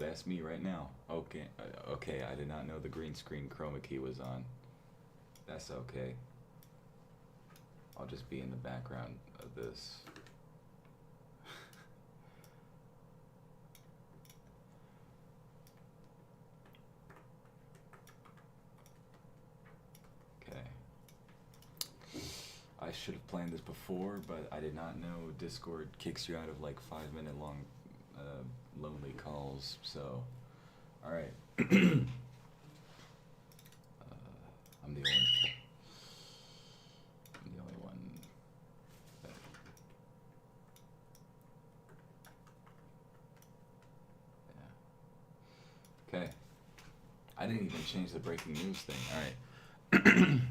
that's me right now. Okay, okay. I did not know the green screen chroma key was on. That's okay. I'll just be in the background of this. Okay. I should have planned this before, but I did not know Discord kicks you out of like 5 minute long lonely calls. So, all right. I'm the only. I'm the only one. That, yeah. Okay. I didn't even change the breaking news thing. All right.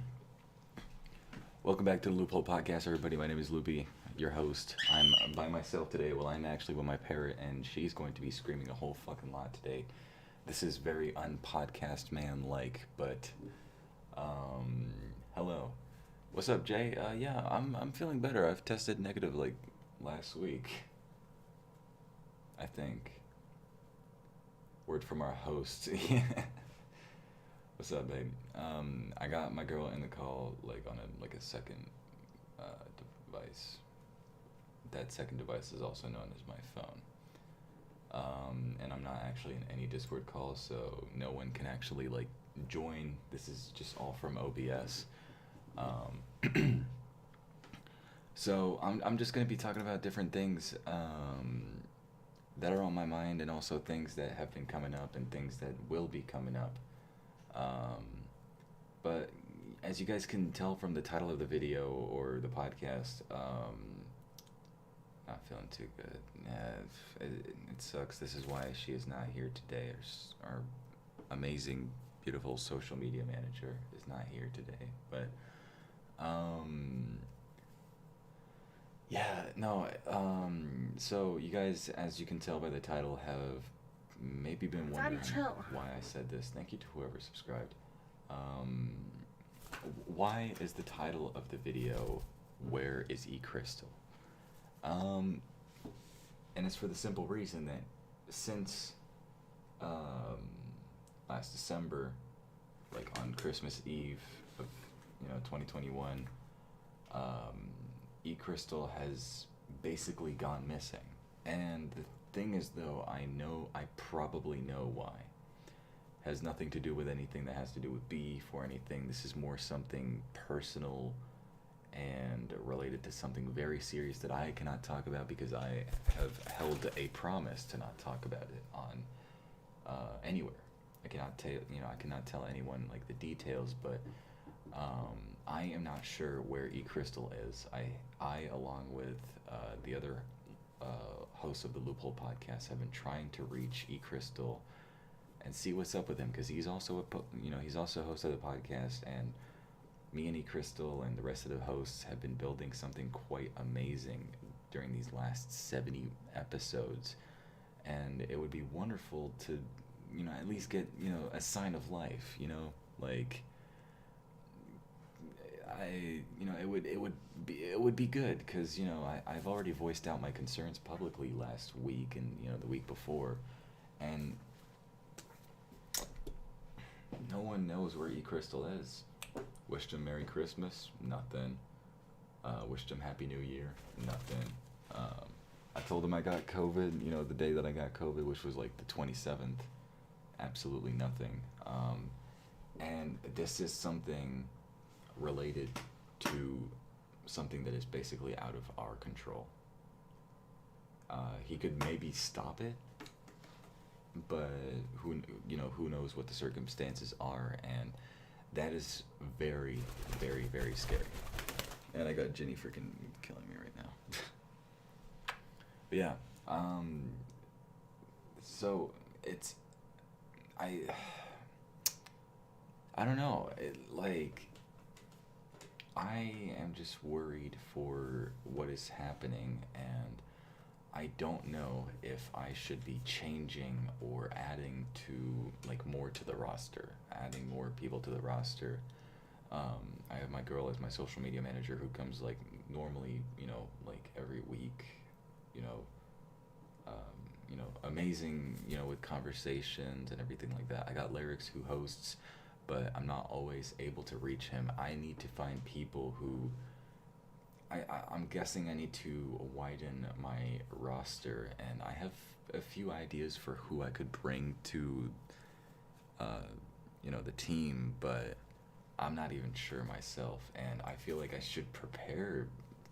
Welcome back to the Loophole Podcast, everybody. My name is Loopie, your host. I'm by myself today. Well, I'm actually with my parrot, and she's going to be screaming a whole fucking lot today. This is very unpodcast man-like, but hello. What's up, Jay? Yeah, I'm feeling better. I've tested negative like last week, I think. Word from our host. What's up, babe? I got my girl in the call like on a second device. That second device is also known as my phone. And I'm not actually in any Discord calls, so no one can actually like join. This is just all from OBS. So I'm just gonna be talking about different things that are on my mind, and also things that have been coming up and things that will be coming up. But as you guys can tell from the title of the video or the podcast, not feeling too good. Yeah, it sucks. This is why she is not here today. Our amazing, beautiful social media manager is not here today. But, yeah, no, so you guys, as you can tell by the title, have maybe been wondering why I said this. Thank you to whoever subscribed. Why is the title of the video, Where is Echristle? And it's for the simple reason that since last December, like on Christmas Eve of 2021, Echristle has basically gone missing. And the thing is, though, I probably know why. Has nothing to do with anything that has to do with beef or anything. This is more something personal and related to something very serious that I cannot talk about because I have held a promise to not talk about it on anywhere. I cannot tell anyone like the details, but I am not sure where Echristle is. I along with the other hosts of the Loophole Podcast have been trying to reach Echristle and see what's up with him, because he's also he's also a host of the podcast, and me and Echristle and the rest of the hosts have been building something quite amazing during these last 70 episodes, and it would be wonderful to at least get a sign of life, like it would be good, because I've already voiced out my concerns publicly last week and the week before, and no one knows where Echristle is. Wished him Merry Christmas, nothing. Wished him Happy New Year, nothing. I told him I got COVID, the day that I got COVID, which was like the 27th. Absolutely nothing. And this is something related to something that is basically out of our control. He could maybe stop it, but who knows what the circumstances are, and that is very, very, very scary. And I got Jenny freaking killing me right now. But yeah, so it's I don't know. I am just worried for what is happening, and I don't know if I should be changing or adding more to the roster, adding more people to the roster. I have my girl as my social media manager who comes normally, every week, amazing, with conversations and everything like that. I got Lyrics who hosts, but I'm not always able to reach him. I need to find people who I'm guessing I need to widen my roster, and I have a few ideas for who I could bring to, the team, but I'm not even sure myself, and I feel like I should prepare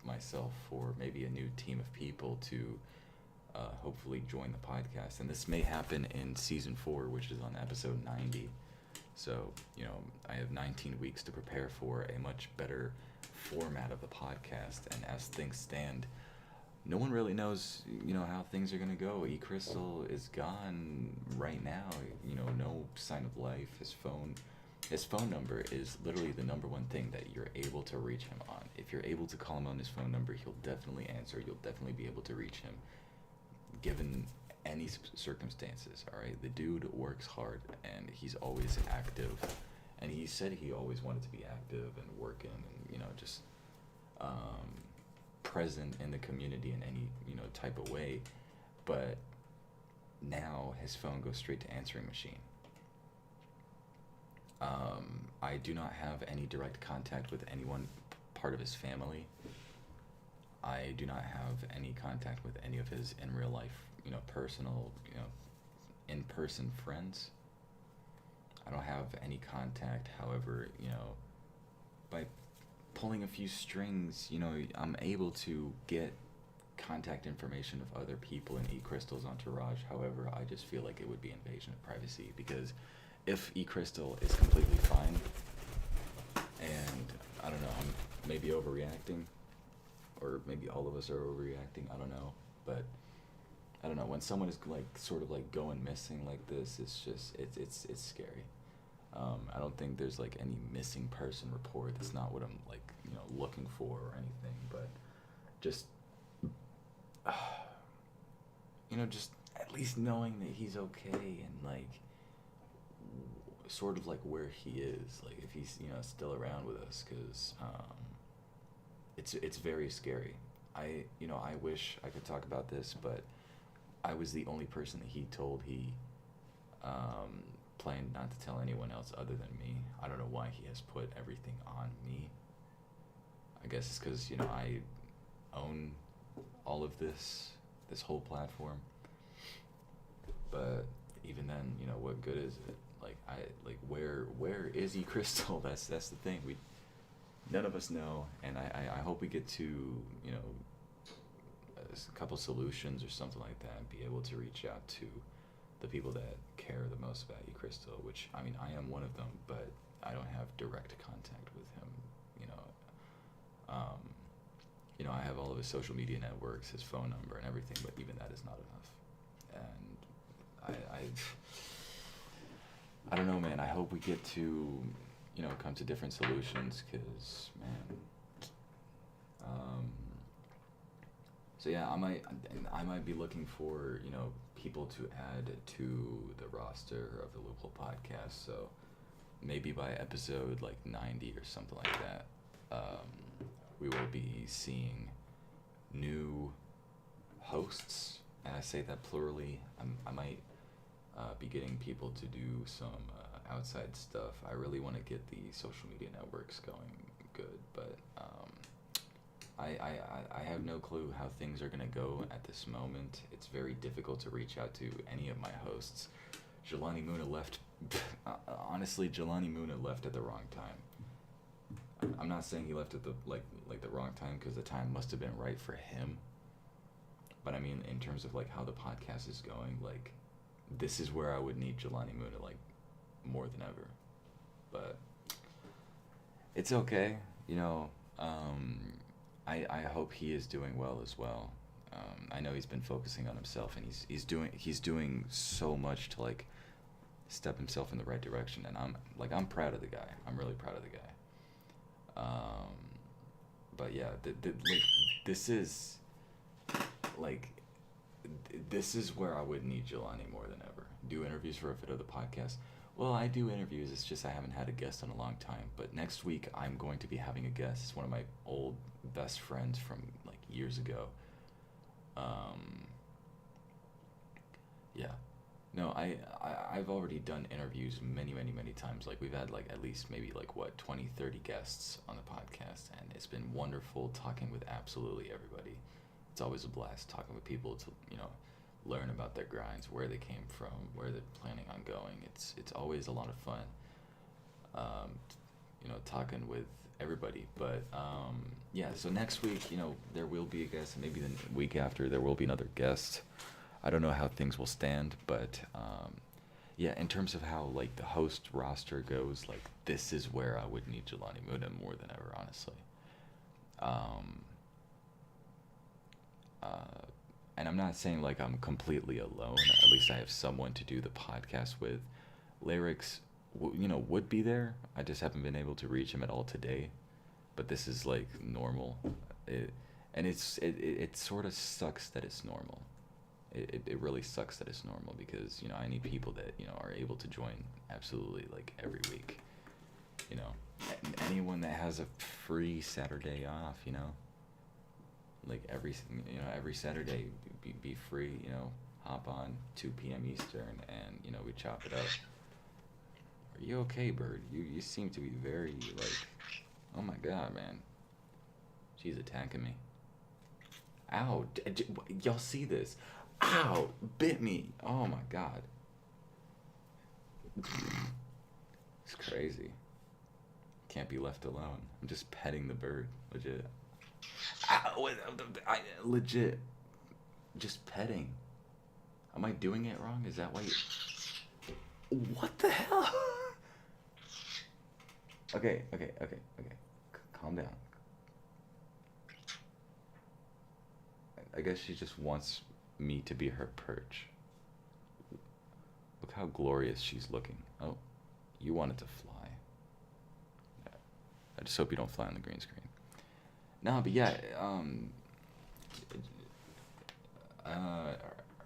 myself for maybe a new team of people to hopefully join the podcast. And this may happen in season 4, which is on episode 90. So, I have 19 weeks to prepare for a much better format of the podcast. And as things stand, no one really knows, how things are going to go. Echristle is gone right now, no sign of life. His phone number is literally the number one thing that you're able to reach him on. If you're able to call him on his phone number, he'll definitely answer. You'll definitely be able to reach him, given any circumstances, all right? The dude works hard, and he's always active. And he said he always wanted to be active and working and, just present in the community in any, type of way. But now his phone goes straight to answering machine. I do not have any direct contact with anyone part of his family. I do not have any contact with any of his in real life, personal, in-person friends. I don't have any contact. However, by pulling a few strings, I'm able to get contact information of other people in Echrystle's entourage. However, I just feel like it would be invasion of privacy, because if Echristle is completely fine, and I don't know, I'm maybe overreacting, or maybe all of us are overreacting, I don't know, but I don't know, when someone is sort of going missing like this, it's just, it's scary. I don't think there's any missing person report. That's not what I'm looking for or anything, but just, just at least knowing that he's okay, and sort of where he is, if he's still around with us, because it's very scary. I wish I could talk about this, but I was the only person that he told he planned not to tell anyone else other than me. I don't know why he has put everything on me. I guess it's because I own all of this whole platform. But even then, what good is it? Where is Echristle? That's the thing. None of us know, and I hope we get to a couple solutions or something like that, and be able to reach out to the people that care the most about Echristle, which I am one of them, but I don't have direct contact with him. I have all of his social media networks, his phone number, and everything, but even that is not enough. And I don't know, man. I hope we get to, come to different solutions, because, man. So yeah, I might be looking for, people to add to the roster of the Loophole Podcast. So maybe by episode 90 or something like that, we will be seeing new hosts, and I say that plurally. I might be getting people to do some outside stuff. I really want to get the social media networks going good, but I have no clue how things are going to go at this moment. It's very difficult to reach out to any of my hosts. Jelani Muna left. Honestly, Jelani Muna left at the wrong time. I'm not saying he left at the the wrong time, because the time must have been right for him. But I mean, in terms of how the podcast is going, this is where I would need Jelani Muna more than ever. But it's okay, I hope he is doing well as well. I know he's been focusing on himself, and he's doing so much to step himself in the right direction, and I'm proud of the guy. I'm really proud of the guy. But yeah, this is this is where I would need Jelani more than ever. Do interviews for a bit of the podcast. Well, I do interviews. It's just I haven't had a guest in a long time. But next week I'm going to be having a guest. It's one of my old best friends from years ago. Yeah. No, I've already done interviews many, many, many times. Like, we've had, like, at least maybe, like, what, 20, 30 guests on the podcast, and it's been wonderful talking with absolutely everybody. It's always a blast talking with people to, learn about their grinds, where they came from, where they're planning on going. It's always a lot of fun, talking with everybody. But, yeah, so next week, there will be a guest, and maybe the week after there will be another guest. I don't know how things will stand, but yeah, in terms of how, like, the host roster goes, like, this is where I would need Jelani Muda more than ever, honestly. And I'm not saying, like, I'm completely alone. At least I have someone to do the podcast with. Lyrics, would be there. I just haven't been able to reach him at all today. But this is, like, normal. It sort of sucks that it's normal. It really sucks that it's normal, because I need people that are able to join absolutely, like, every week. Anyone that has a free Saturday off, like, every Saturday be free, hop on 2 p.m. Eastern, and we chop it up. Are you okay, Bird? You seem to be very, like, oh my god, man, she's attacking me. Ow, y'all see this? Ow, bit me. Oh my god. It's crazy. Can't be left alone. I'm just petting the bird, legit. Ow, legit. Just petting. Am I doing it wrong? Is that why what the hell? Okay. Calm down. I guess she just wants me to be her perch. Look how glorious she's looking. Oh, you wanted to fly. Yeah. I just hope you don't fly on the green screen. No, but yeah,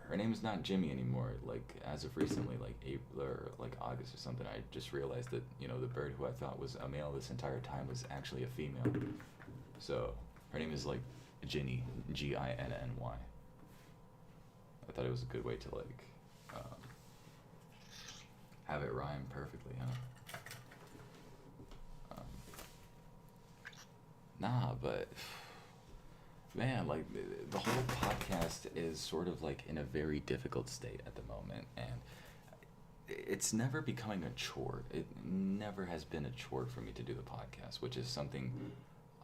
her name is not Jimmy anymore. Like, as of recently, like April or like August or something, I just realized that the bird who I thought was a male this entire time was actually a female. So her name is, like, Ginny, Ginny. I thought it was a good way to, like, have it rhyme perfectly, huh? Nah, but man, like, the whole podcast is sort of, like, in a very difficult state at the moment, and it's never becoming a chore. It never has been a chore for me to do the podcast, which is something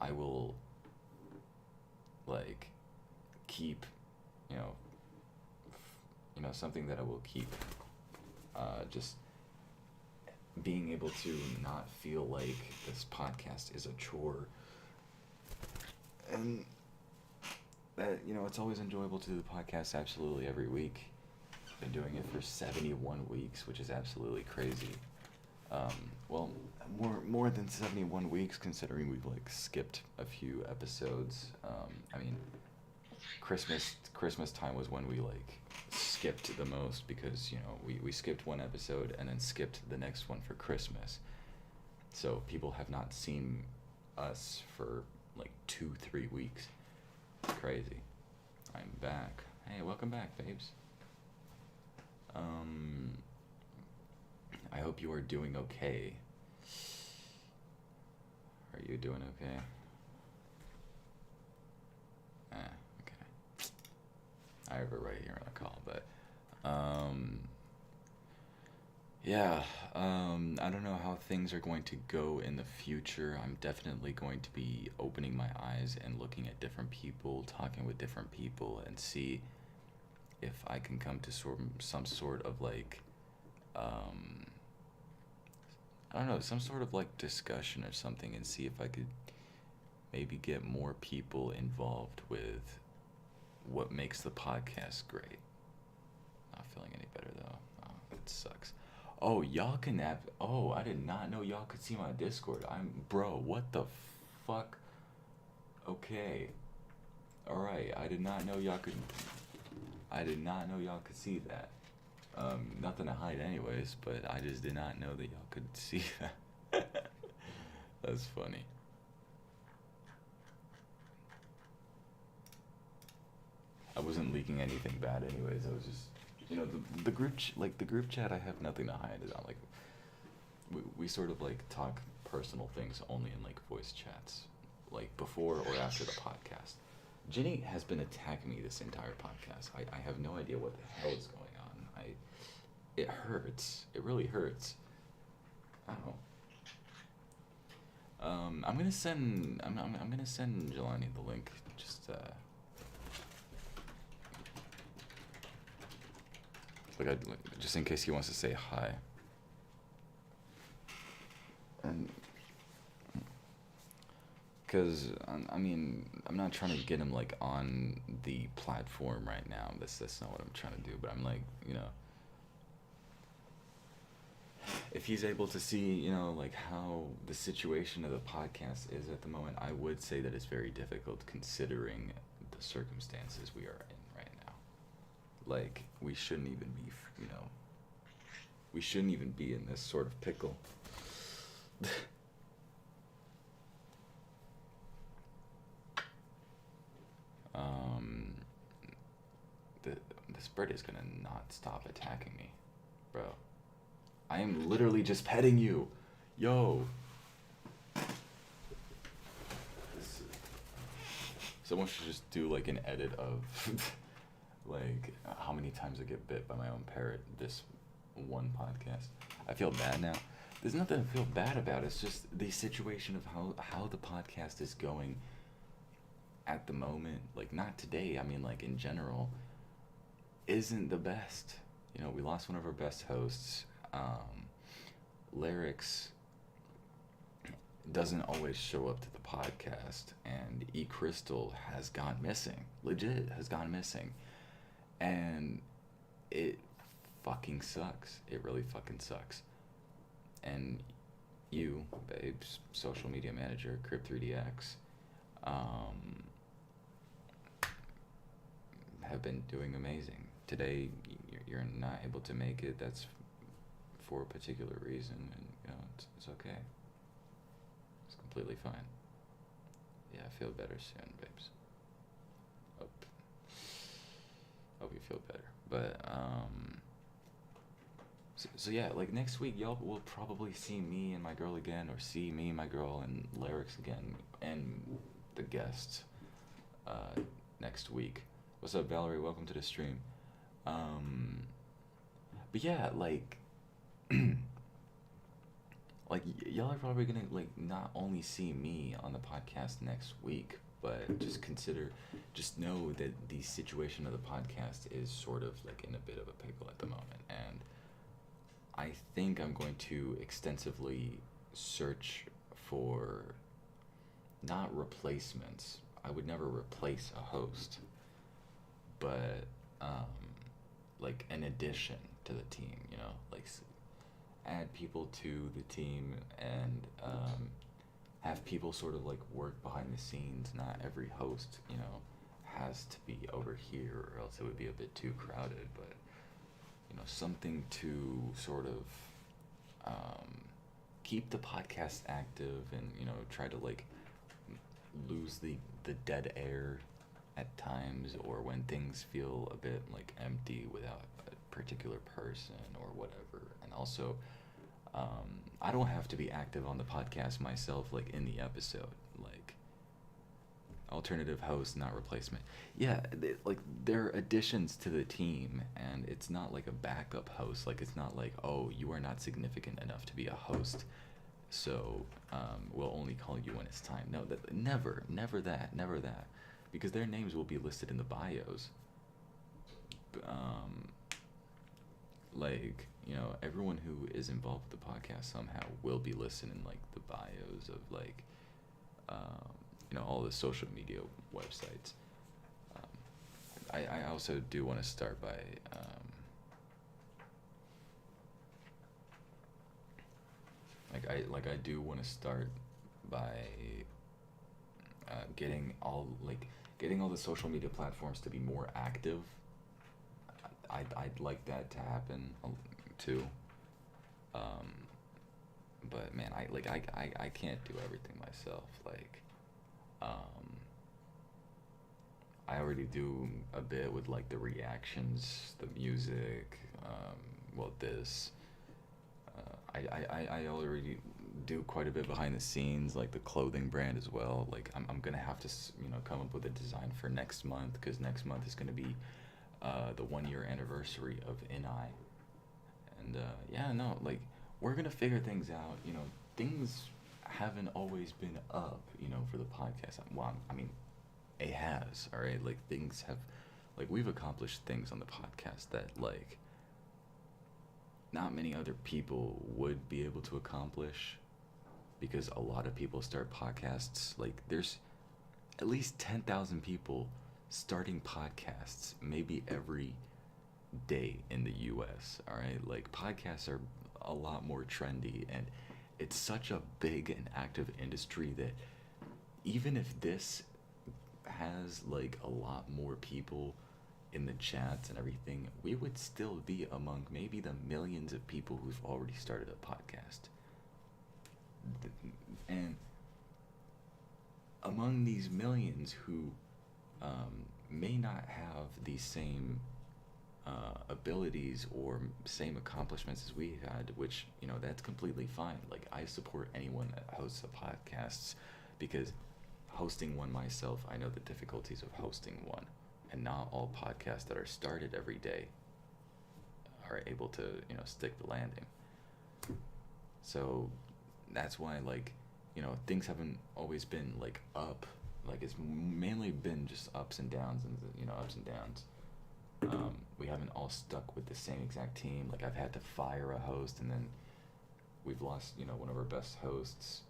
I will, like, keep, something that I will keep, just being able to not feel like this podcast is a chore. And that, it's always enjoyable to do the podcast absolutely every week. I've been doing it for 71 weeks, which is absolutely crazy. Well, more than 71 weeks, considering we've, like, skipped a few episodes. I mean, Christmas time was when we, like, skipped the most, because we skipped one episode and then skipped the next one for Christmas. So people have not seen us for, like, 2-3 weeks. It's crazy. I'm back. Hey, welcome back, babes. I hope you are doing okay. Are you doing okay? Okay. I have it right here on the call, but yeah, I don't know how things are going to go in the future. I'm definitely going to be opening my eyes and looking at different people, talking with different people, and see if I can come to some sort of, like, I don't know, some sort of, like, discussion or something, and see if I could maybe get more people involved with what makes the podcast great. Not feeling any better, though. Oh, that sucks. Oh, y'all can have... Oh, I did not know y'all could see my Discord. Bro, what the fuck? Okay. Alright, I did not know y'all could see that. Nothing to hide anyways, but I just did not know that y'all could see that. That's funny. I wasn't leaking anything bad anyways. I was just The the group chat, I have nothing to hide it on. Like, we sort of like talk personal things only in like voice chats, like before or after the podcast. Jenny has been attacking me this entire podcast. I have no idea what the hell is going on. It hurts. It really hurts. I don't know. I'm gonna send Jelani the link. Just in case he wants to say hi. And because I'm not trying to get him like on the platform right now. That's not what I'm trying to do. But I'm like, if he's able to see, like how the situation of the podcast is at the moment, I would say that it's very difficult considering the circumstances we are in right now. Like, we shouldn't even be in this sort of pickle. This bird is gonna not stop attacking me, bro. I am literally just petting you. Yo. Someone should just do like an edit of like how many times I get bit by my own parrot this one podcast. I feel bad now. There's nothing to feel bad about. It's just the situation of how the podcast is going at the moment. Like, not today, like in general, isn't the best. We lost one of our best hosts. Lyrics doesn't always show up to the podcast, and Echristle has gone missing. Legit has gone missing. And it fucking sucks. It really fucking sucks. And you, babes, social media manager, Crip3DX, have been doing amazing. Today, you're not able to make it. That's for a particular reason, and it's okay. It's completely fine. Yeah, I feel better soon, babes. Hope you feel better. But so yeah, like next week y'all will probably see me and my girl again, or see me, my girl, and Lyrics again, and the guests next week. What's up, Valerie? Welcome to the stream. But yeah, like like y'all are probably gonna like not only see me on the podcast next week, but just know that the situation of the podcast is sort of like in a bit of a pickle at the moment, and I think I'm going to extensively search for not replacements. I would never replace a host, but like an addition to the team, like add people to the team, and have people sort of like work behind the scenes. Not every host, has to be over here, or else it would be a bit too crowded, but something to sort of keep the podcast active, and try to like lose the dead air at times, or when things feel a bit like empty without a particular person or whatever. And also, I don't have to be active on the podcast myself, like in the episode, like alternative host, not replacement. Yeah, they're additions to the team, and it's not like a backup host. Like, it's not like, oh, you are not significant enough to be a host, so we'll only call you when it's time. No, never that, because their names will be listed in the bios. Like, everyone who is involved with the podcast somehow will be listed in like the bios of like all the social media websites. I also do want to start by I do want to start by getting all the social media platforms to be more active. I'd like that to happen too. But man, I can't do everything myself. Like, I already do a bit with like the reactions, the music, well, this. I already do quite a bit behind the scenes, like the clothing brand as well. Like I'm gonna have to, come up with a design for next month, because next month is gonna be the 1 year anniversary of NI. And yeah, no, like we're gonna figure things out. Things haven't always been up, for the podcast. Well, I mean, it has, all right. Like things have, like we've accomplished things on the podcast that like not many other people would be able to accomplish, because a lot of people start podcasts. Like there's at least 10,000 people starting podcasts maybe every day in the US, all right? Like podcasts are a lot more trendy, and it's such a big and active industry that even if this has like a lot more people in the chats and everything, we would still be among maybe the millions of people who've already started a podcast. And among these millions who may not have the same abilities or same accomplishments as we had, which, that's completely fine. Like, I support anyone that hosts a podcast, because hosting one myself, I know the difficulties of hosting one, and not all podcasts that are started every day are able to, stick the landing. So that's why, like, things haven't always been like up. Like it's mainly been just ups and downs, and ups and downs. We haven't all stuck with the same exact team. Like I've had to fire a host, and then we've lost, one of our best hosts.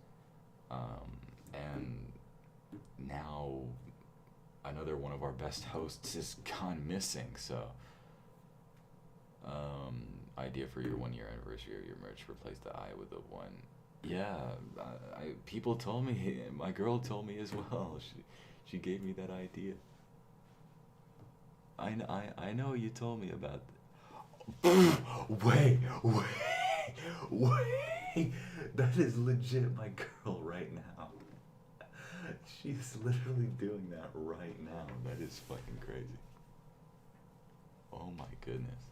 And now another one of our best hosts is gone missing. So, idea for your 1 year anniversary of your merch: replace the I with the one. Yeah, people told me, my girl told me as well. She gave me that idea. I know you told me about wait, that is legit my girl right now. She's literally doing that right now. That is fucking crazy. Oh my goodness.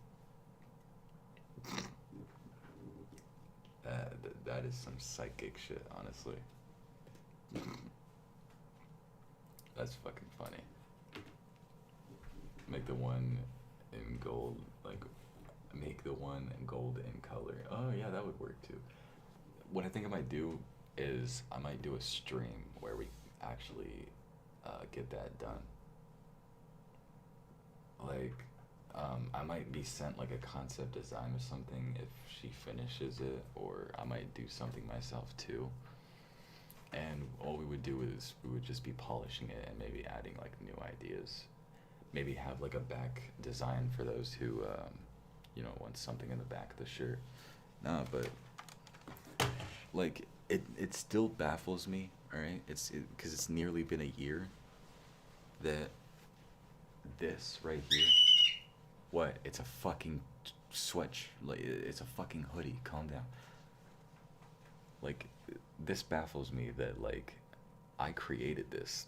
That is some psychic shit, honestly. That's fucking funny. Make the one in gold, like, make the one in gold in color. Oh yeah, that would work too. What I think I might do is I might do a stream where we actually get that done. Like, I might be sent like a concept design or something if she finishes it, or I might do something myself too. And all we would do is we would just be polishing it and maybe adding like new ideas. Maybe have like a back design for those who, want something in the back of the shirt. Nah, but like it still baffles me. All right, because it's nearly been a year that this right here. What? It's a fucking sweat. Like it's a fucking hoodie. Calm down. Like this baffles me that like I created this.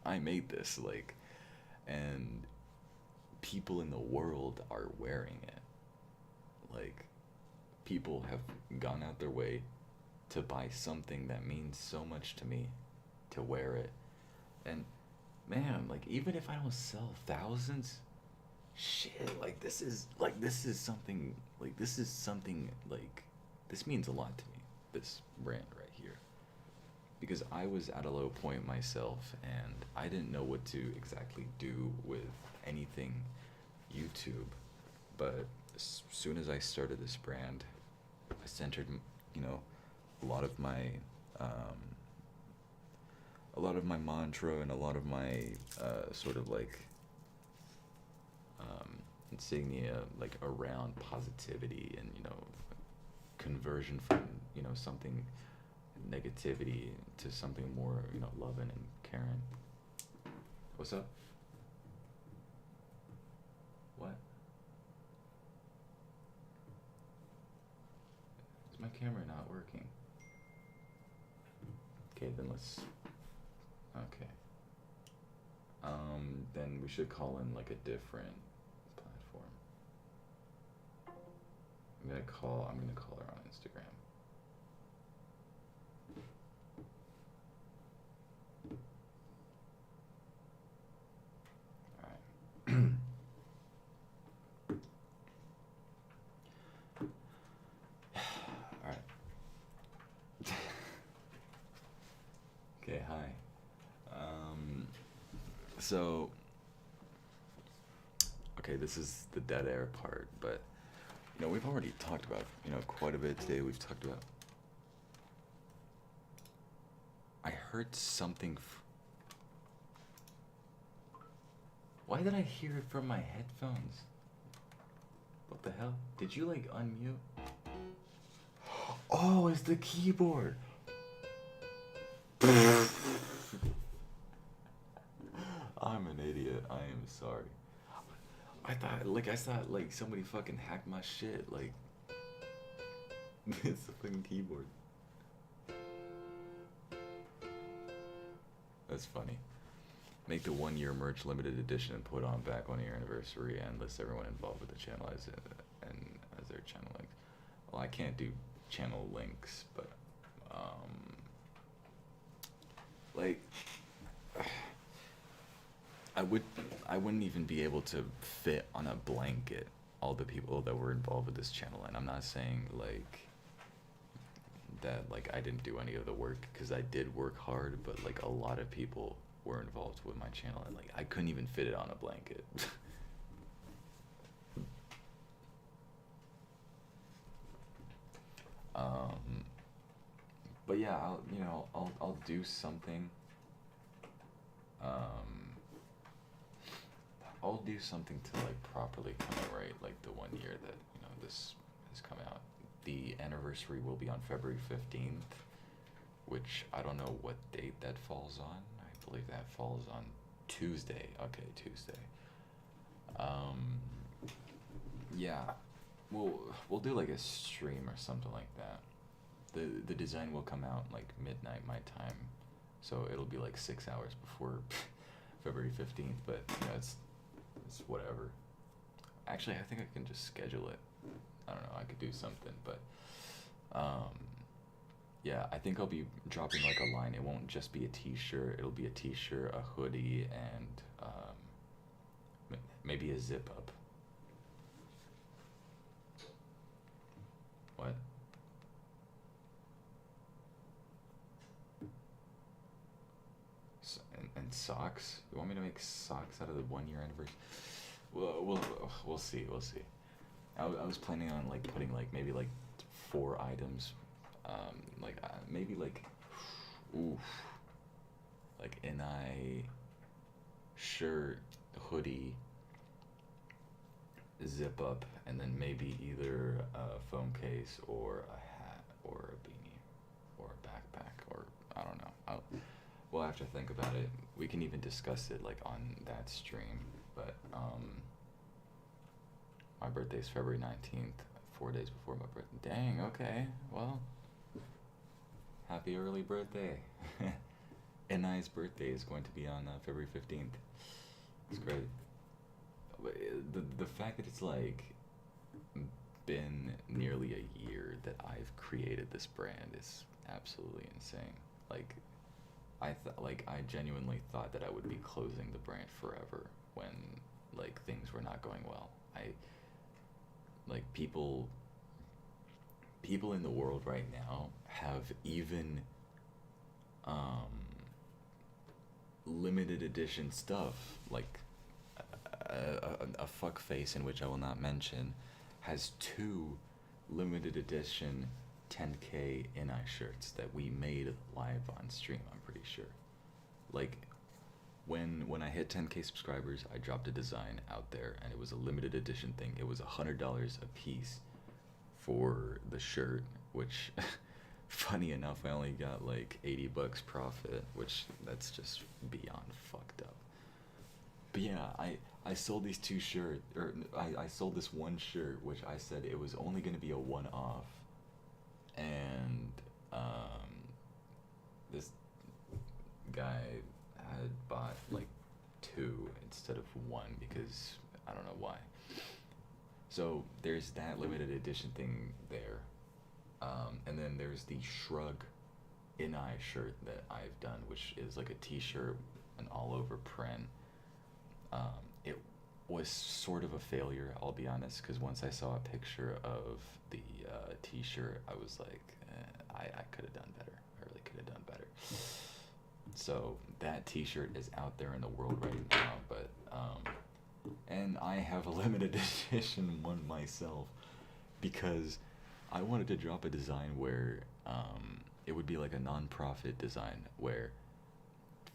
I made this, like, and people in the world are wearing it. Like people have gone out their way to buy something that means so much to me, to wear it. And man, like even if I don't sell thousands, shit, like this is something like this means a lot to me, this brand right here, because I was at a low point myself and I didn't know what to exactly do with anything YouTube. But as soon as I started this brand, I centered, a lot of my mantra and a lot of my sort of like insignia like around positivity and conversion from something negativity to something more loving and caring. What's up? What? Is my camera not working? Okay, then let's. Okay. then we should call in like a different platform. I'm gonna call her on Instagram. Alright. Alright. Okay, hi. So, okay, this is the dead air part, but, we've already talked about, quite a bit today. We've talked about, I heard something, why did I hear it from my headphones? What the hell? Did you, unmute? Oh, it's the keyboard! I'm an idiot. I am sorry. I thought somebody fucking hacked my shit. It's the fucking keyboard. That's funny. Make the 1 year merch limited edition and put on back 1 year anniversary and list everyone involved with the channel as their channel links. Well, I can't do channel links, but I wouldn't even be able to fit on a blanket all the people that were involved with this channel, and I'm not saying that I didn't do any of the work, because I did work hard, but a lot of people were involved with my channel, and I couldn't even fit it on a blanket. But yeah, I'll do something. I'll do something to properly commemorate the 1 year that this has come out. The anniversary will be on February 15th, which I don't know what date that falls on. I believe that falls on Tuesday. Okay, Tuesday. Yeah, we'll do a stream or something like that. The design will come out midnight my time, so it'll be 6 hours before February 15th. But it's whatever. Actually, I think I can just schedule it. I don't know. I could do something, but yeah, I think I'll be dropping a line. It won't just be a t-shirt. It'll be a t-shirt, a hoodie, and maybe a zip up. What? And socks? You want me to make socks out of the 1 year anniversary? We'll see. I was planning on putting maybe 4 items, maybe NI shirt, hoodie, zip up, and then maybe either a phone case or a hat or a beanie or a backpack, or I don't know. We'll have to think about it. We can even discuss it on that stream. But my birthday's February 19th, 4 days before my birthday. Dang, okay. Well, happy early birthday. NI's birthday is going to be on February 15th. It's great. The fact that it's been nearly a year that I've created this brand is absolutely insane. I genuinely thought that I would be closing the brand forever when things were not going well. People in the world right now have even limited edition stuff, a fuck face, in which I will not mention, has 2 limited edition 10K NI shirts that we made live on stream, I'm pretty sure. When I hit 10K subscribers, I dropped a design out there, and it was a limited edition thing. It was $100 a piece for the shirt, which funny enough, I only got $80 profit, which that's just beyond fucked up. But yeah, I sold these 2 shirts, or I sold this 1 shirt, which I said it was only going to be a one-off, and this guy had bought 2 2 instead of 1 because I don't know why. So there's that limited edition thing there. And then there's the Shrug in-eye shirt that I've done, which is like a t-shirt, an all-over print. It was sort of a failure, I'll be honest, because once I saw a picture of the t-shirt, I was like, I could have done better. I really could have done better. So that t-shirt is out there in the world right now, but and I have a limited edition one myself because I wanted to drop a design where it would be like a non-profit design where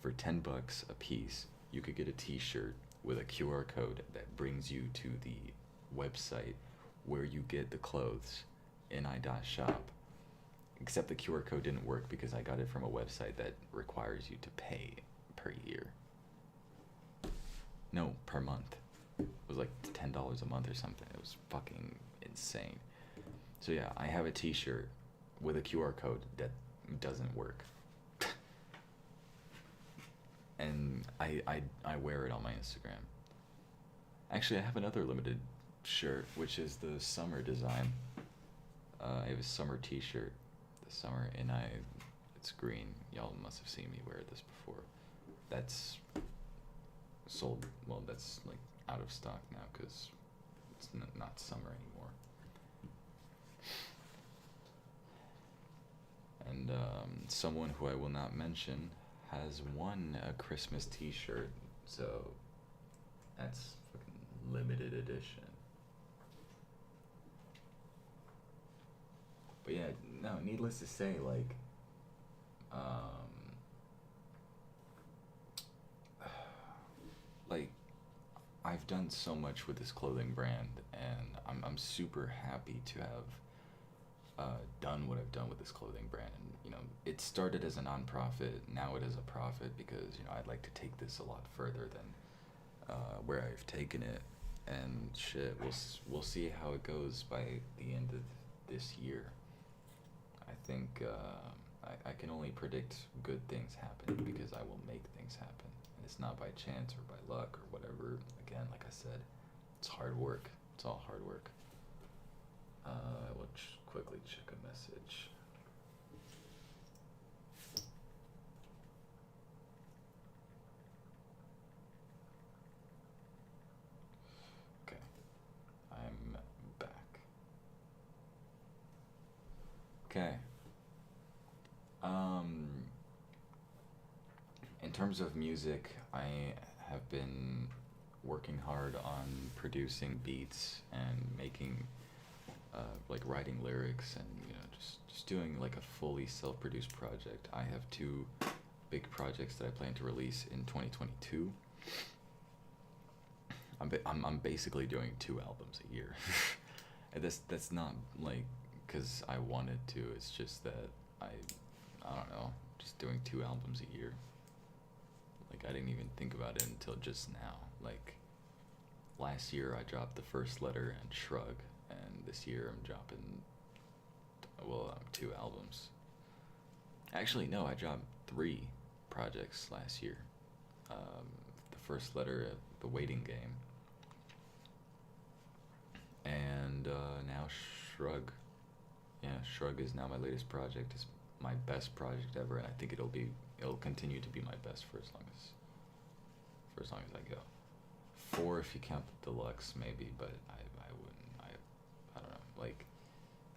for $10 a piece you could get a t-shirt with a QR code that brings you to the website where you get the clothes, ni.shop. Except the QR code didn't work because I got it from a website that requires you to pay per year. No, per month. It was like $10 a month or something. It was fucking insane. So yeah, I have a t-shirt with a QR code that doesn't work. And I wear it on my Instagram. Actually, I have another limited shirt, which is the summer design. I have a summer t-shirt. The summer, and it's green. Y'all must have seen me wear this before. That's sold, well, that's like out of stock now because it's not summer anymore. And someone who I will not mention has won a Christmas t-shirt, so that's fucking limited edition. But yeah, no, needless to say, like, like, I've done so much with this clothing brand, and I'm super happy to have done what I've done with this clothing brand. And, you know, it started as a non-profit, now it is a profit because, you know, I'd like to take this a lot further than where I've taken it. And shit, we'll see how it goes by the end of this year. I think I can only predict good things happening because I will make things happen. And it's not by chance or by luck or whatever. Again, like I said, it's hard work. It's all hard work. I will quickly check a message. Okay, I'm back. Okay. In terms of music, I have been working hard on producing beats and making, like writing lyrics and, you know, just doing like a fully self-produced project. I have 2 big projects that I plan to release in 2022. I'm basically doing 2 albums a year. And that's not like because I wanted to. It's just that I don't know, just doing 2 albums a year. Like, I didn't even think about it until just now. Like, last year I dropped The First Letter and Shrug, and this year I'm dropping, 2 albums. Actually, no, I dropped 3 projects last year. The First Letter, The Waiting Game, and now Shrug. Yeah, Shrug is now my latest project. It's my best project ever, and I think it'll continue to be my best for as long as I go. 4 if you count the deluxe, maybe, but I don't know. Like,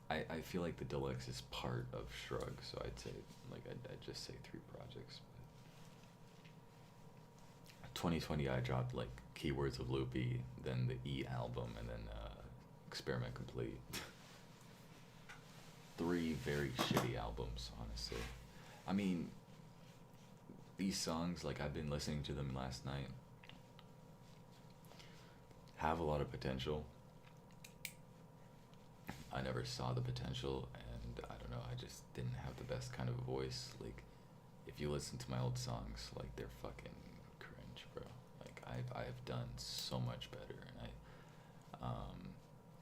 I feel like the deluxe is part of Shrug, so I'd say, like, I'd just say 3 projects. But 2020, I dropped like Keywords of Loopie, then the E album, and then Experiment Complete. 3 very shitty albums, honestly. I mean, these songs, like, I've been listening to them last night, have a lot of potential. I never saw the potential, and I don't know, I just didn't have the best kind of voice. Like, if you listen to my old songs, like, they're fucking cringe, bro. Like, I've done so much better, and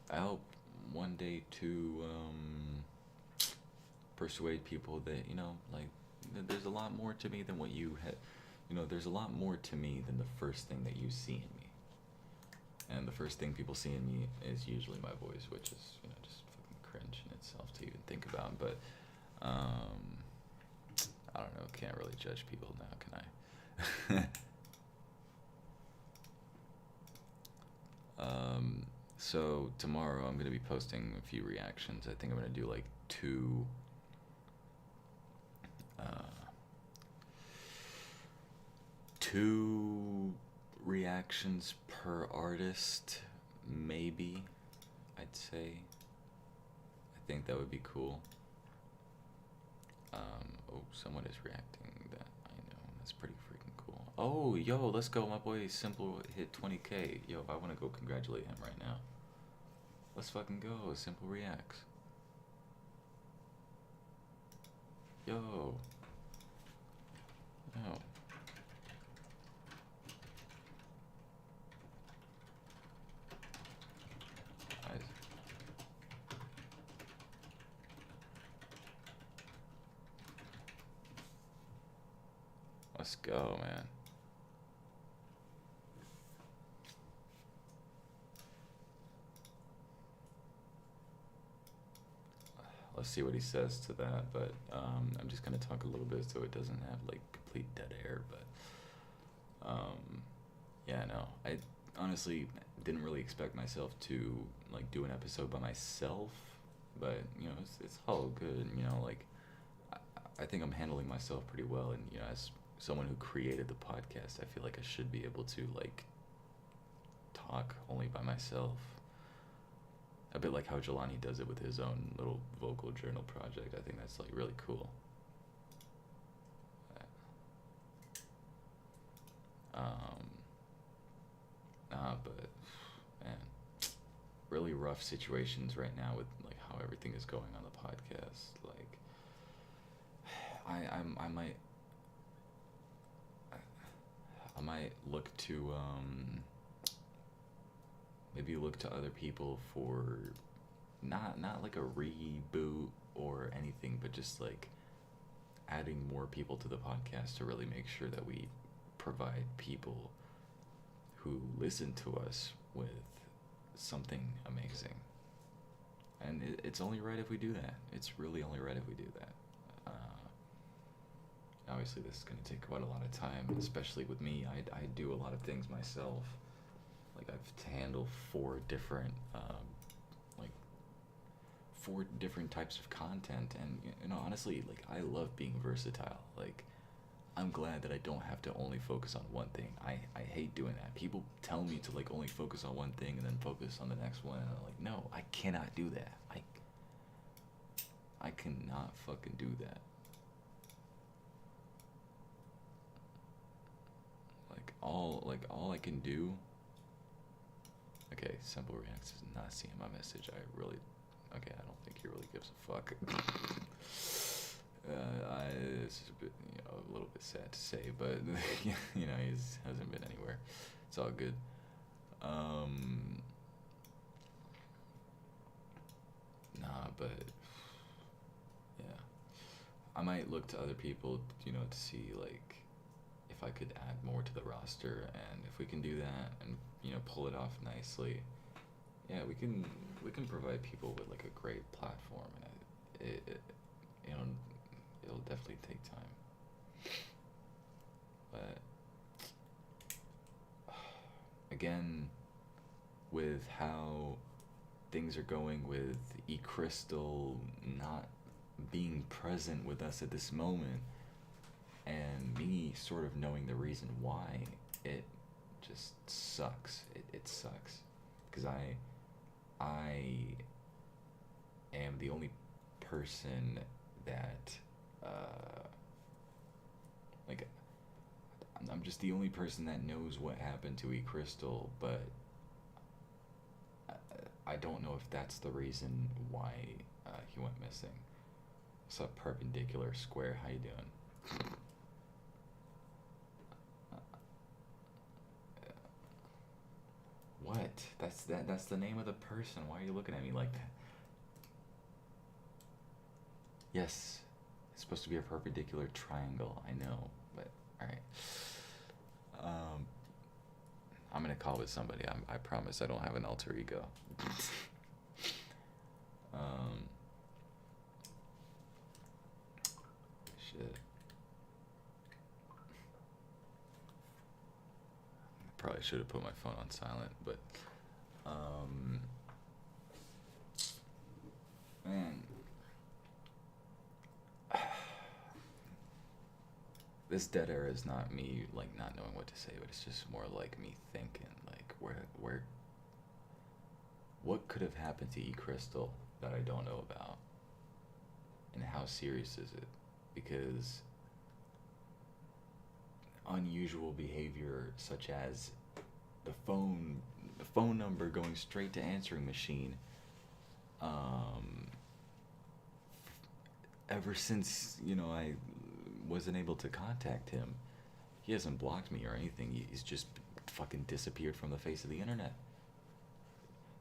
I hope one day to persuade people that, you know, like, there's a lot more to me than what you there's a lot more to me than the first thing that you see in me. And the first thing people see in me is usually my voice, which is, just fucking cringe in itself to even think about. But, I don't know, can't really judge people now, can I? So tomorrow I'm going to be posting a few reactions. I think I'm going to do like two reactions per artist, maybe, I'd say. I think that would be cool. Someone is reacting that I know. That's pretty freaking cool. Oh, yo, let's go. My boy Simple hit 20K. Yo, I want to go congratulate him right now. Let's fucking go. Simple reacts. Yo. Yo. Let's go, man. Let's see what he says to that, but I'm just gonna talk a little bit so it doesn't have like complete dead air. But yeah, no, I honestly didn't really expect myself to like do an episode by myself, but it's all good. Like I think I'm handling myself pretty well, and as someone who created the podcast, I feel like I should be able to like talk only by myself. A bit like how Jelani does it with his own little vocal journal project. I think that's like really cool. But man, really rough situations right now with like how everything is going on the podcast. Like I might look to maybe look to other people for not like a reboot or anything, but just like adding more people to the podcast to really make sure that we provide people who listen to us with something amazing. And it's only right if we do that. It's really only right if we do that. Obviously, this is going to take quite a lot of time, especially with me. I do a lot of things myself. Like, I've to handle four different types of content. And, honestly, like, I love being versatile. Like, I'm glad that I don't have to only focus on one thing. I hate doing that. People tell me to, like, only focus on one thing and then focus on the next one. And I'm like, no, I cannot do that. I cannot fucking do that. All I can do. Okay, Simple Reacts is not seeing my message. I don't think he really gives a fuck. This is a bit, a little bit sad to say, but he hasn't been anywhere. It's all good. But yeah, I might look to other people, to see like if I could add more to the roster, and if we can do that and pull it off nicely, yeah, we can provide people with like a great platform, and it'll definitely take time. But again, with how things are going with Echristle not being present with us at this moment, and me sort of knowing the reason why, it just sucks. It sucks. Because I am the only person that, I'm just the only person that knows what happened to Echristle, but I don't know if that's the reason why he went missing. What's up, Perpendicular Square? How you doing? What? That's the name of the person. Why are you looking at me like that? Yes, it's supposed to be a perpendicular triangle. I know, but alright. Um, I'm gonna call with somebody. I promise I don't have an alter ego. um, shit. Probably should have put my phone on silent, but man, this dead air is not me like not knowing what to say, but it's just more like me thinking like what could have happened to Echristle that I don't know about, and how serious is it? Because unusual behavior such as the phone number going straight to answering machine, ever since I wasn't able to contact him, he hasn't blocked me or anything. He's just fucking disappeared from the face of the internet.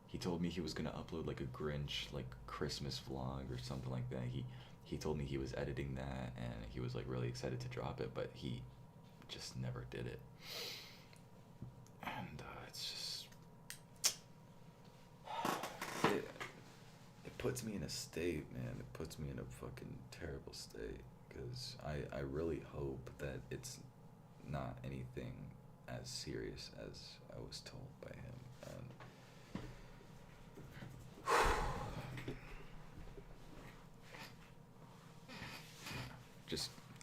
He told me he was gonna upload like a Grinch like Christmas vlog or something like that. He told me he was editing that and he was like really excited to drop it, but he just never did it. And it's just it puts me in a state, man. It puts me in a fucking terrible state, because I really hope that it's not anything as serious as I was told by him.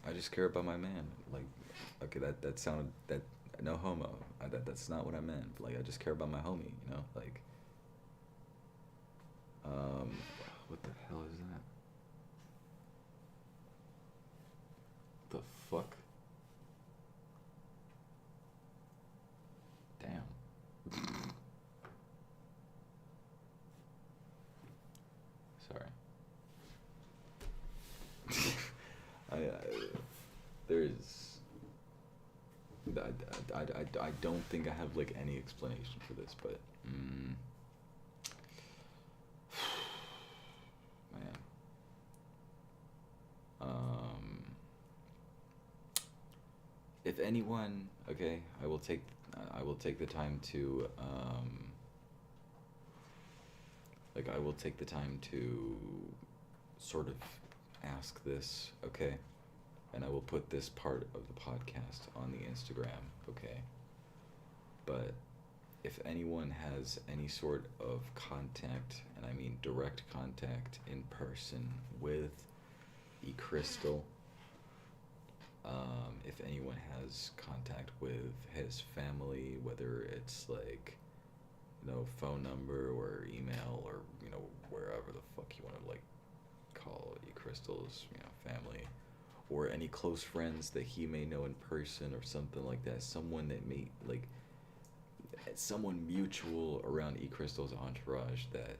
I just care about my man. Like, okay, that sounded, that, no homo. That's not what I meant. Like, I just care about my homie, like, what the hell is that? The fuck? Damn. Sorry. I don't think I have like any explanation for this, but man, if anyone, okay, I will take the time to I will take the time to sort of ask this, okay? And I will put this part of the podcast on the Instagram, okay? But if anyone has any sort of contact, and I mean direct contact in person with Echristle, if anyone has contact with his family, whether it's like, phone number or email or, wherever the fuck you want to like call Echristle's, family, or any close friends that he may know in person or something like that, someone that may, like, someone mutual around Echristle's entourage that,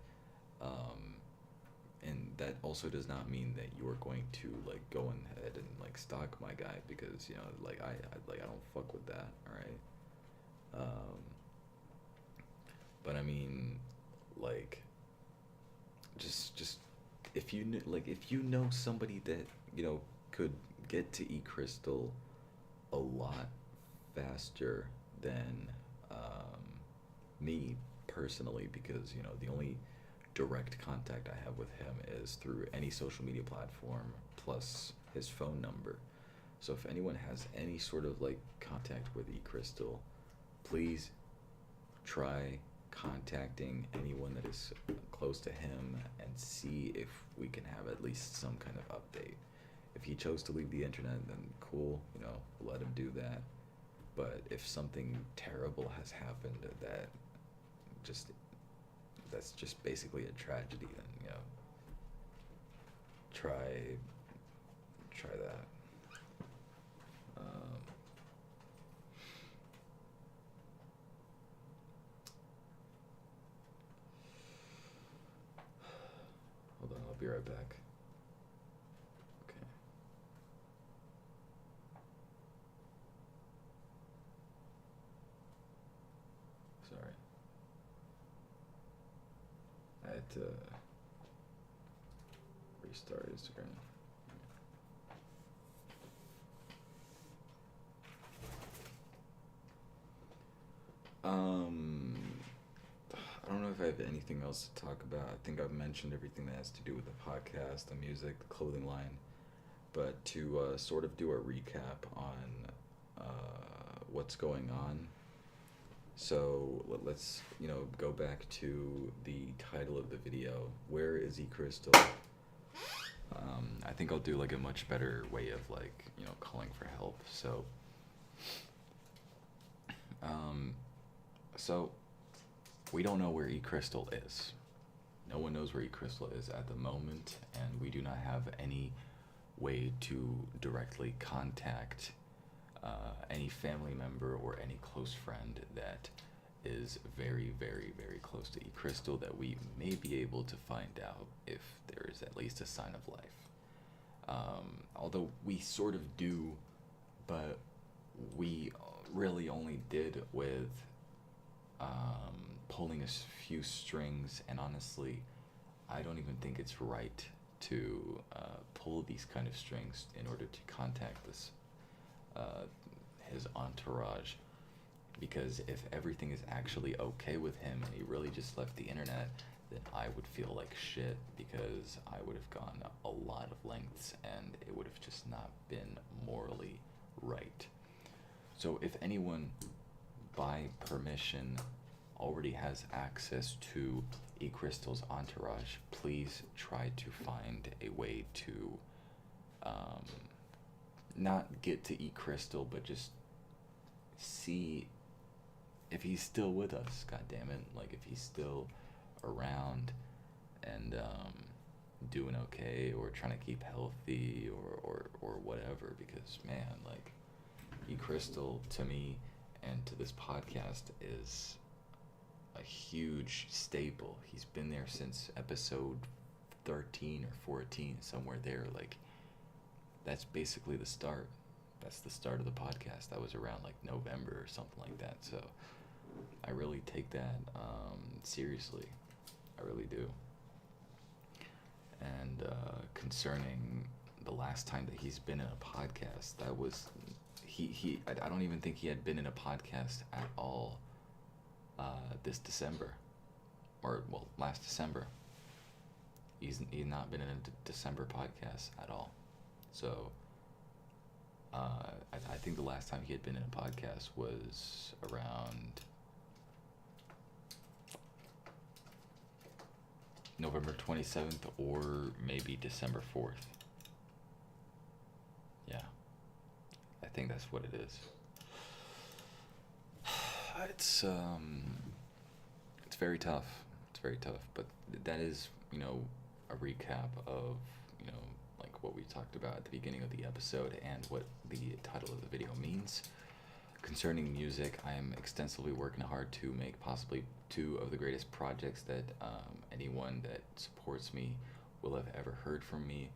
and that also does not mean that you are going to, like, go ahead and, like, stalk my guy, because, like, I don't fuck with that, alright? But I mean, like, just, if you know somebody that, could get to Echristle a lot faster than me personally, because the only direct contact I have with him is through any social media platform plus his phone number. So if anyone has any sort of like contact with Echristle, please try contacting anyone that is close to him and see if we can have at least some kind of update. If he chose to leave the internet, then cool, let him do that. But if something terrible has happened that's just basically a tragedy, then try that. Hold on, I'll be right back. Okay. Sorry. I had to restart Instagram. I have anything else to talk about. I think I've mentioned everything that has to do with the podcast, the music, the clothing line. But to sort of do a recap on what's going on. So let's go back to the title of the video. Where is Echristle? I think I'll do like a much better way of like calling for help. So we don't know where Echristle is. No one knows where Echristle is at the moment, and we do not have any way to directly contact any family member or any close friend that is very, very, very close to Echristle that we may be able to find out if there is at least a sign of life. Although we sort of do, but we really only did with pulling a few strings, and honestly, I don't even think it's right to pull these kind of strings in order to contact his entourage, because if everything is actually okay with him and he really just left the internet, then I would feel like shit, because I would have gone a lot of lengths and it would have just not been morally right. So if anyone by permission already has access to Echristle's entourage, please try to find a way to not get to Echristle, but just see if he's still with us, god damn it, like if he's still around and doing okay, or trying to keep healthy, or whatever, because man, like Echristle to me and to this podcast is a huge staple. He's been there since episode 13 or 14, somewhere there. Like, that's basically the start. That's the start of the podcast. That was around like November or something like that. So I really take that seriously. I really do. And concerning the last time that he's been in a podcast, that was I don't even think he had been in a podcast at all this December, or well, last December. He's not been in a December podcast at all. So I think the last time he had been in a podcast was around November 27th or maybe December 4th. Yeah, I think that's what it is. It's very tough. It's very tough, but that is, a recap of, like what we talked about at the beginning of the episode and what the title of the video means. Concerning music, I am extensively working hard to make possibly two of the greatest projects that anyone that supports me will have ever heard from me.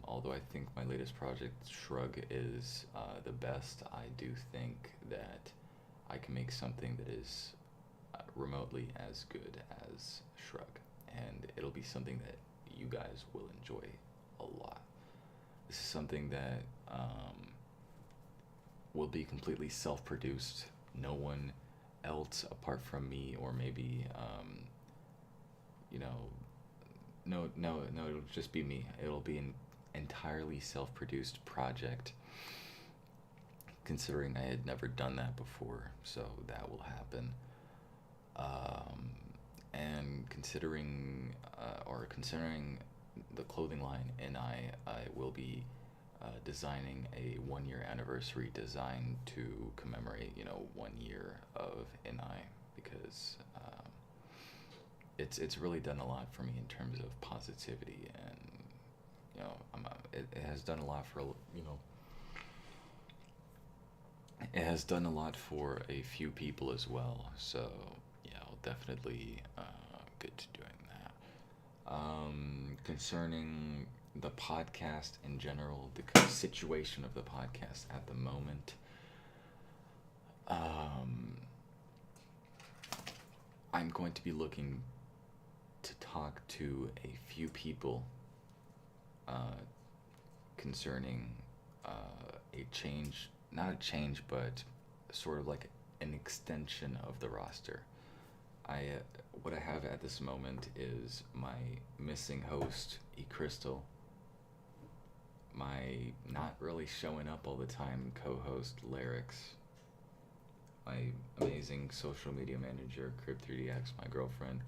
Although I think my latest project, Shrug, is the best, I do think that I can make something that is remotely as good as Shrug, and it'll be something that you guys will enjoy a lot. This is something that will be completely self-produced. No one else apart from me, or maybe no, it'll just be me. It'll be an entirely self-produced project, considering I had never done that before, so that will happen. And considering the clothing line, and I will be designing a 1-year anniversary design to commemorate 1 year of NI, because it's really done a lot for me in terms of positivity, and it has done a lot for it has done a lot for a few people as well. So yeah, I'll definitely get to doing that. Concerning the podcast in general, the situation of the podcast at the moment, I'm going to be looking to talk to a few people concerning a change, not a change, but sort of like an extension of the roster. what I have at this moment is my missing host, Echristle, my not really showing up all the time co-host, Lyrics, my amazing social media manager, Crib3DX, my girlfriend,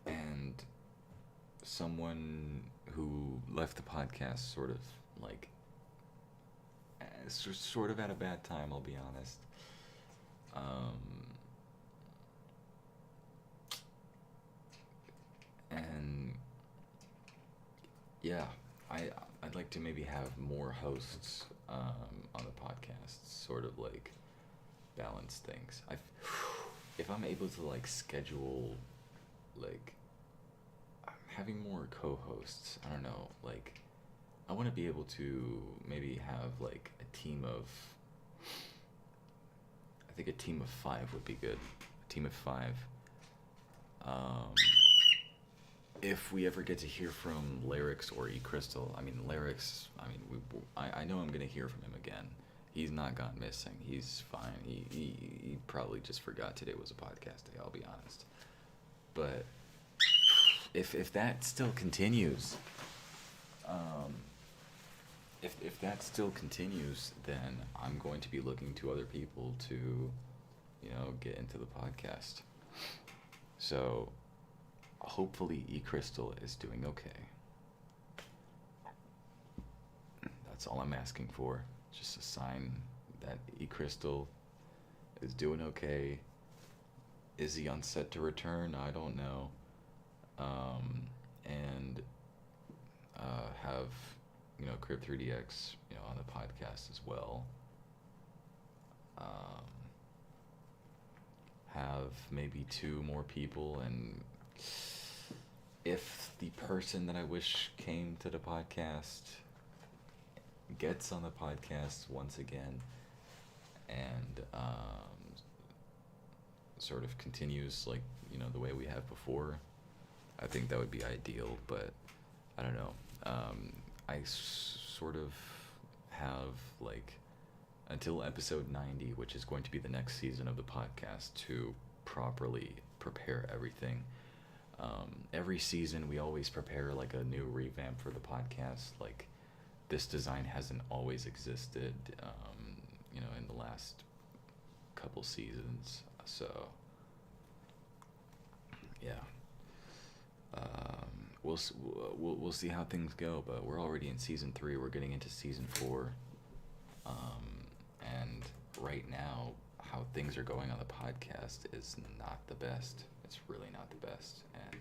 and someone who left the podcast sort of like sort of at a bad time, I'll be honest. And yeah, I'd like to maybe have more hosts on the podcast, sort of like balance things. If I'm able to like schedule like having more co-hosts, I don't know, like I want to be able to maybe have like a team of, I think a team of 5 would be good. A team of 5. If we ever get to hear from Lyrics or Echristle, I mean, Lyrics, I know I'm going to hear from him again. He's not gone missing. He's fine. He probably just forgot today was a podcast day, I'll be honest. But if that still continues, if that still continues, then I'm going to be looking to other people to, get into the podcast. So hopefully Echristle is doing okay. That's all I'm asking for. Just a sign that Echristle is doing okay. Is he on set to return? I don't know. And have Crib3DX on the podcast as well. Have maybe 2 more people, and if the person that I wish came to the podcast gets on the podcast once again and sort of continues like the way we have before, I think that would be ideal. But I don't know. I sort of have like until episode 90, which is going to be the next season of the podcast, to properly prepare everything. Every season we always prepare like a new revamp for the podcast. Like this design hasn't always existed, in the last couple seasons. So yeah, we'll see how things go. But we're already in season 3. We're getting into season 4, and right now, how things are going on the podcast is not the best. It's really not the best, and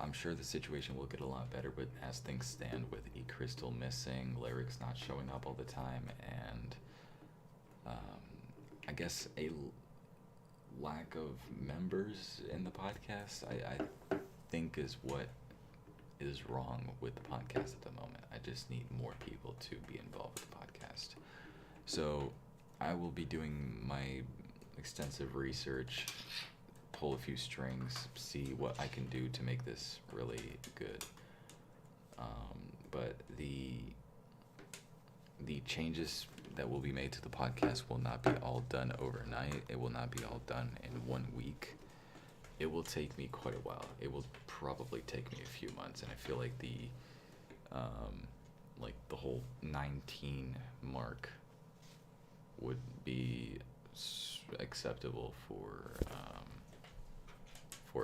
I'm sure the situation will get a lot better, but as things stand with Echristle missing, Lyrics not showing up all the time, and I guess a lack of members in the podcast, I think is what is wrong with the podcast at the moment. I just need more people to be involved with the podcast. So I will be doing my extensive research, pull a few strings, see what I can do to make this really good. But the changes that will be made to the podcast will not be all done overnight. It will not be all done in 1 week. It will take me quite a while. It will probably take me a few months, and I feel like the whole 19 mark would be acceptable for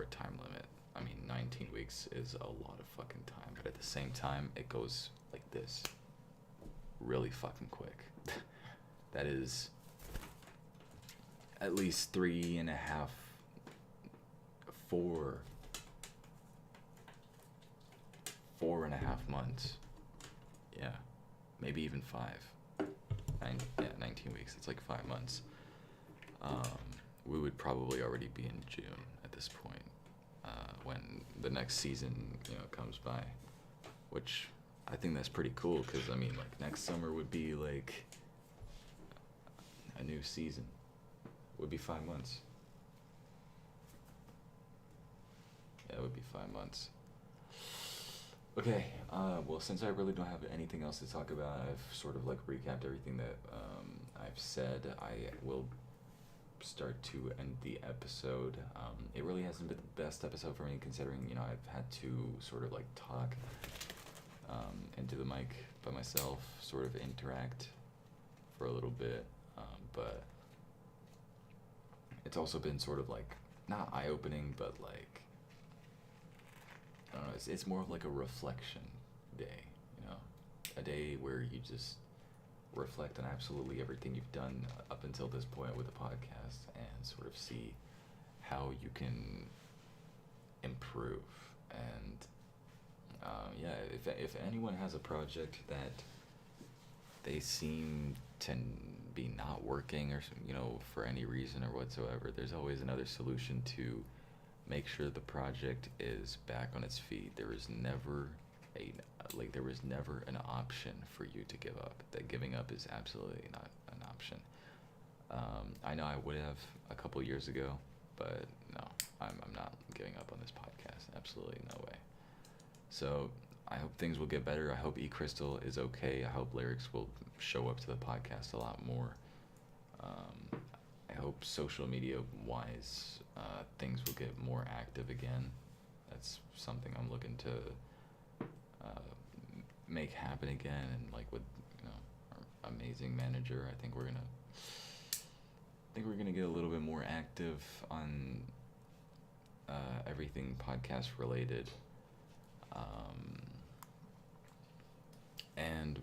a time limit. I mean, 19 weeks is a lot of fucking time, but at the same time, it goes like this, really fucking quick. That is at least 3.5, 4.5 months. Yeah, maybe even 5. 19 weeks. It's like 5 months. We would probably already be in June at this point, when the next season, comes by, which I think that's pretty cool, because, like, next summer would be, like, a new season. Would be 5 months. Yeah, it would be 5 months. Okay, well, since I really don't have anything else to talk about, I've sort of, like, recapped everything that I've said. I will start to end the episode. It really hasn't been the best episode for me, considering, I've had to sort of like talk into the mic by myself, sort of interact for a little bit, but it's also been sort of like, not eye-opening, but like, I don't know, it's more of like a reflection day, a day where you just reflect on absolutely everything you've done up until this point with the podcast, and sort of see how you can improve. And if anyone has a project that they seem to be not working, or for any reason or whatsoever, there's always another solution to make sure the project is back on its feet. There was never an option for you to give up. That giving up is absolutely not an option. I know I would have a couple years ago, but no, I'm not giving up on this podcast. Absolutely no way. So I hope things will get better. I hope Echristle is okay. I hope lyrics will show up to the podcast a lot more. I hope social media wise, things will get more active again. That's something I'm looking to make happen again. And like with our amazing manager, I think we're gonna get a little bit more active on everything podcast related. And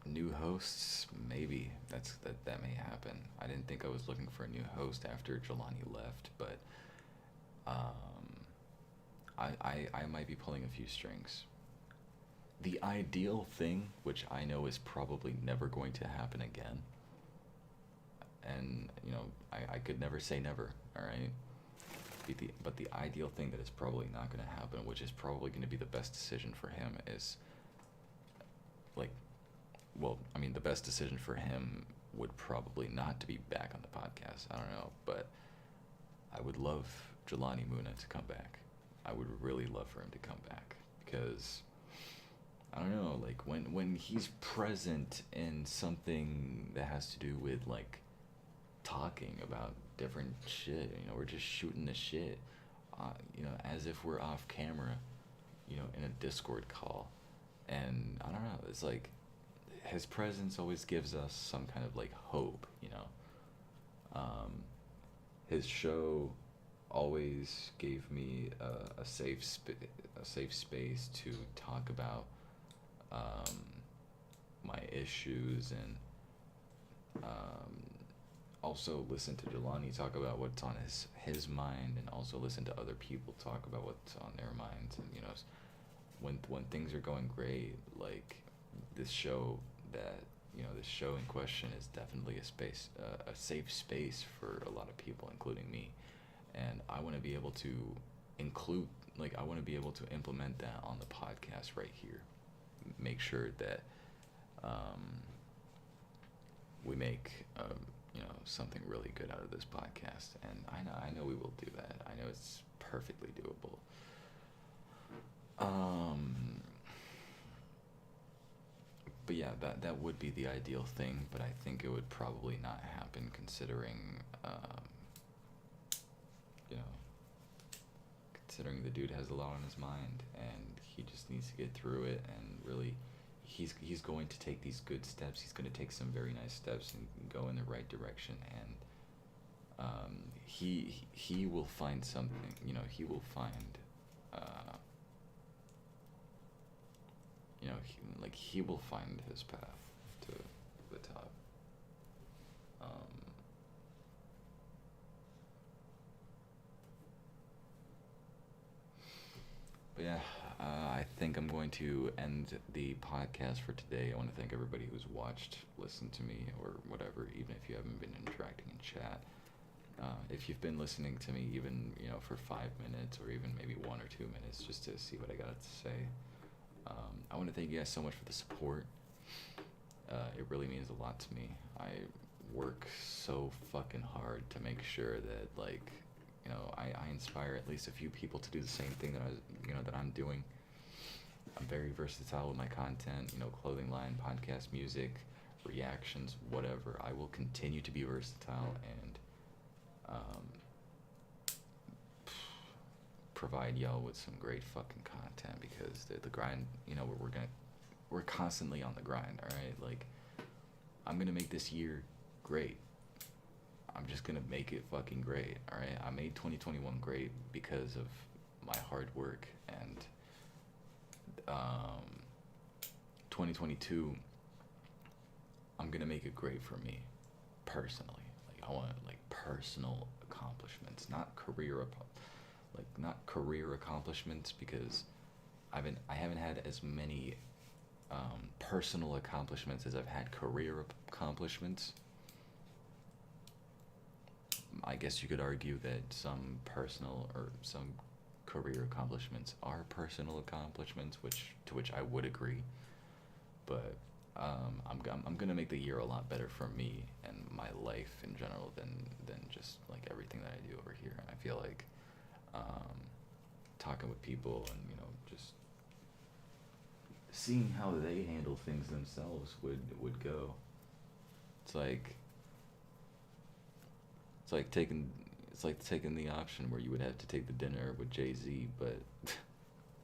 new hosts, maybe that may happen. I didn't think I was looking for a new host after Jelani left, but I might be pulling a few strings. The ideal thing, which I know is probably never going to happen again, and I could never say never, all right? But the ideal thing that is probably not going to happen, which is probably going to be the best decision for him, is the best decision for him would probably not to be back on the podcast. I don't know, but I would love Jelani Muna to come back. I would really love for him to come back, because I don't know, like when he's present in something that has to do with like talking about different shit, we're just shooting the shit, as if we're off camera, in a Discord call. And I don't know, it's like his presence always gives us some kind of like hope, his show always gave me a safe space to talk about my issues, and also listen to Jelani talk about what's on his mind, and also listen to other people talk about what's on their minds. And when things are going great, like this show in question is definitely a safe space for a lot of people, including me. And I want to be able to implement that on the podcast right here. Make sure that we make something really good out of this podcast, and I know we will do that. I know it's perfectly doable. But yeah, that would be the ideal thing, but I think it would probably not happen, considering considering the dude has a lot on his mind, and he just needs to get through it. And really, he's going to take these good steps. He's going to take some very nice steps and go in the right direction. And he will find something. He will find. He will find his path to the top. But yeah, I think I'm going to end the podcast for today. I want to thank everybody who's watched, listened to me, or whatever, even if you haven't been interacting in chat. If you've been listening to me even, for 5 minutes, or even maybe 1 or 2 minutes, just to see what I got to say, I want to thank you guys so much for the support. It really means a lot to me. I work so fucking hard to make sure that, I inspire at least a few people to do the same thing that I'm doing. I'm very versatile with my content, clothing line, podcast, music, reactions, whatever. I will continue to be versatile, and um, provide y'all with some great fucking content, because the grind, you know, we're constantly on the grind, all right? Like, I'm gonna make this year great. I'm just gonna make it fucking great, all right? I made 2021 great because of my hard work, and 2022, I'm gonna make it great for me personally. Like, I want like personal accomplishments, not career accomplishments, because I haven't had as many personal accomplishments as I've had career accomplishments. I guess you could argue that some personal or some career accomplishments are personal accomplishments, to which I would agree. But I'm gonna make the year a lot better for me and my life in general than just like everything that I do over here. And I feel like talking with people and, you know, just seeing how they handle things themselves would go. It's like taking the option where you would have to take the dinner with Jay-Z, but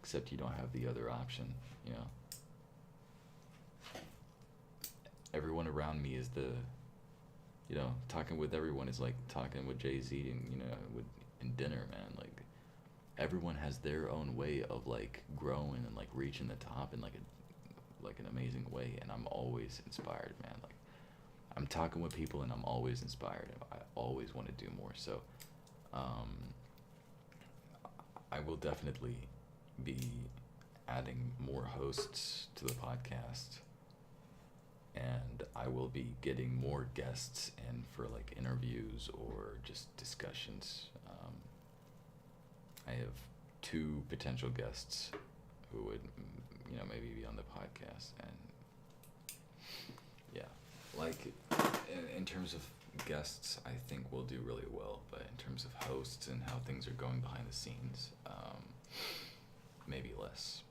except you don't have the other option, you know. Everyone around me is talking with everyone is like talking with Jay-Z and, you know, in dinner, man. Like, everyone has their own way of like growing and like reaching the top in like an amazing way, and I'm always inspired, man. Like, I'm talking with people and I'm always inspired. I always want to do more. So I will definitely be adding more hosts to the podcast, and I will be getting more guests in for like interviews or just discussions. I have 2 potential guests who would, you know, maybe be on the podcast, and yeah, like in terms of guests, I think we'll do really well, but in terms of hosts and how things are going behind the scenes, maybe less.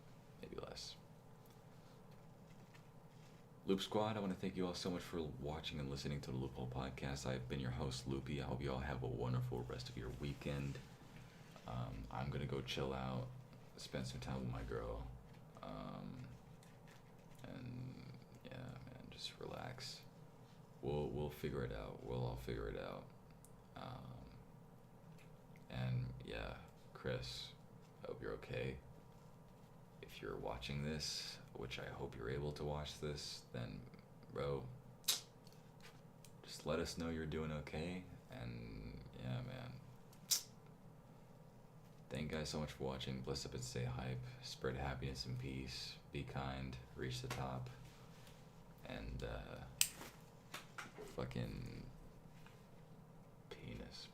Loop Squad, I want to thank you all so much for watching and listening to the Loophole Podcast. I've been your host, Loopie. I hope you all have a wonderful rest of your weekend. I'm going to go chill out, spend some time with my girl, and yeah, man, just relax. We'll figure it out. We'll all figure it out. And yeah, Chris, I hope you're okay. If you're watching this, which I hope you're able to watch this, then, bro, just let us know you're doing okay. And yeah, man. Thank you guys so much for watching. Bless up and stay hype. Spread happiness and peace. Be kind. Reach the top. And fucking penis.